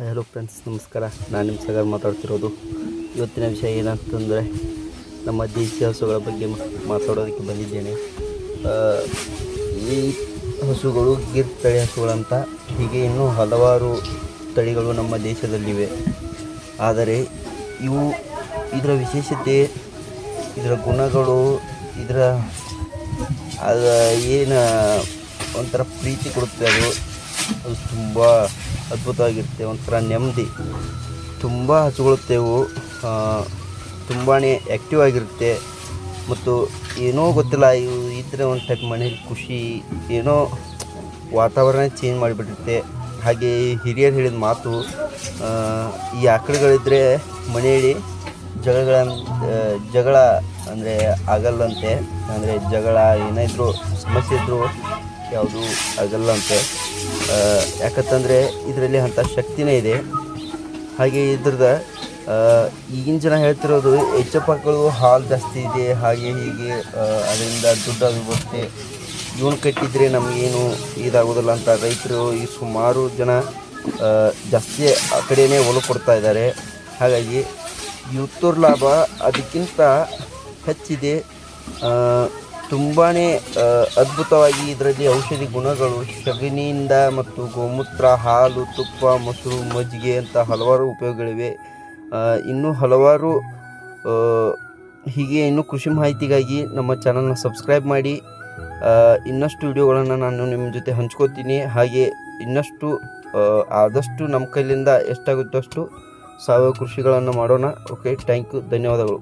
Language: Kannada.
ಹಲೋ ಫ್ರೆಂಡ್ಸ್, ನಮಸ್ಕಾರ. ನಾನು ನಿಮ್ಮ ಸಾಗರ್ ಮಾತಾಡ್ತಿರೋದು. ಇವತ್ತಿನ ವಿಷಯ ಏನಂತಂದರೆ ನಮ್ಮ ದೇಶೀಯ ಹಸುಗಳ ಬಗ್ಗೆ ಮಾತಾಡೋದಕ್ಕೆ ಬಂದಿದ್ದೇನೆ. ಈ ಹಸುಗಳು ಗಿರ್ ತಳಿ ಹಸುಗಳಂತ ಹೀಗೆ ಇನ್ನೂ ಹಲವಾರು ತಳಿಗಳು ನಮ್ಮ ದೇಶದಲ್ಲಿವೆ. ಆದರೆ ಇದರ ವಿಶೇಷತೆ, ಇದರ ಗುಣಗಳು, ಇದರ ಏನು ಒಂಥರ ಪ್ರೀತಿ ಕೊಡುತ್ತೆ. ಅದು ತುಂಬ ಅದ್ಭುತವಾಗಿರುತ್ತೆ. ಒಂಥರ ನೆಮ್ಮದಿ. ತುಂಬ ಹಸುಗಳಿರ್ತೇವು, ತುಂಬಾ ಆ್ಯಕ್ಟಿವ್ ಆಗಿರುತ್ತೆ. ಮತ್ತು ಏನೋ ಗೊತ್ತಿಲ್ಲ, ಇವು ಇದ್ದರೆ ಒಂದು ಟೈಪ್ ಮನೇಲಿ ಖುಷಿ, ಏನೋ ವಾತಾವರಣ ಚೇಂಜ್ ಮಾಡಿಬಿಟ್ಟಿರುತ್ತೆ. ಹಾಗೆ ಹಿರಿಯರು ಹೇಳಿದ ಮಾತು, ಈ ಆಕಳುಗಳಿದ್ದರೆ ಮನೆಯಲ್ಲಿ ಜಗಳ ಅಂದರೆ ಆಗಲ್ಲಂತೆ. ಅಂದರೆ ಜಗಳ ಏನಾದರೂ ಸಮಸ್ಯೆ ಇದ್ದರೂ ಯಾವುದು ಆಗಲ್ಲಂತೆ. ಯಾಕಂತಂದರೆ ಇದರಲ್ಲಿ ಅಂಥ ಶಕ್ತಿನೇ ಇದೆ. ಹಾಗೆ ಇದ್ರದ್ದು ಈಗಿನ ಜನ ಹೇಳ್ತಿರೋದು ಹೆಚ್ಚಪ್ಪಗಳು ಹಾಲು ಜಾಸ್ತಿ ಇದೆ, ಹಾಗೆ ಹೀಗೆ, ಅದರಿಂದ ದುಡ್ಡು ಬರುತ್ತೆ, ಇವನು ಕಟ್ಟಿದರೆ ನಮಗೇನು ಇದಾಗೋದಿಲ್ಲ ಅಂತ ರೈತರು ಈ ಸುಮಾರು ಜನ ಜಾಸ್ತಿ ಆ ಕಡೆಯೇ ಒಲವು ಕೊಡ್ತಾ ಇದ್ದಾರೆ. ಹಾಗಾಗಿ ಇವತ್ತೂರ ಲಾಭ ಅದಕ್ಕಿಂತ ಹೆಚ್ಚಿದೆ. ತುಂಬಾ ಅದ್ಭುತವಾಗಿ ಇದರಲ್ಲಿ ಔಷಧಿ ಗುಣಗಳು, ಸಗಣಿಯಿಂದ ಮತ್ತು ಗೋಮೂತ್ರ, ಹಾಲು, ತುಪ್ಪ, ಮೊಸರು, ಮಜ್ಜಿಗೆ ಅಂತ ಹಲವಾರು ಉಪಯೋಗಗಳಿವೆ. ಇನ್ನೂ ಹಲವಾರು ಹೀಗೆ ಇನ್ನೂ ಕೃಷಿ ಮಾಹಿತಿಗಾಗಿ ನಮ್ಮ ಚಾನಲ್ನ ಸಬ್ಸ್ಕ್ರೈಬ್ ಮಾಡಿ. ಇನ್ನಷ್ಟು ವಿಡಿಯೋಗಳನ್ನು ನಾನು ನಿಮ್ಮ ಜೊತೆ ಹಂಚ್ಕೋತೀನಿ. ಹಾಗೆ ಇನ್ನಷ್ಟು ಆದಷ್ಟು ನಮ್ಮ ಕೈಲಿಂದ ಎಷ್ಟಾಗುತ್ತೋ ಅಷ್ಟು ಸಾವಯವ ಕೃಷಿಗಳನ್ನು ಮಾಡೋಣ. ಓಕೆ, ಥ್ಯಾಂಕ್ ಯು, ಧನ್ಯವಾದಗಳು.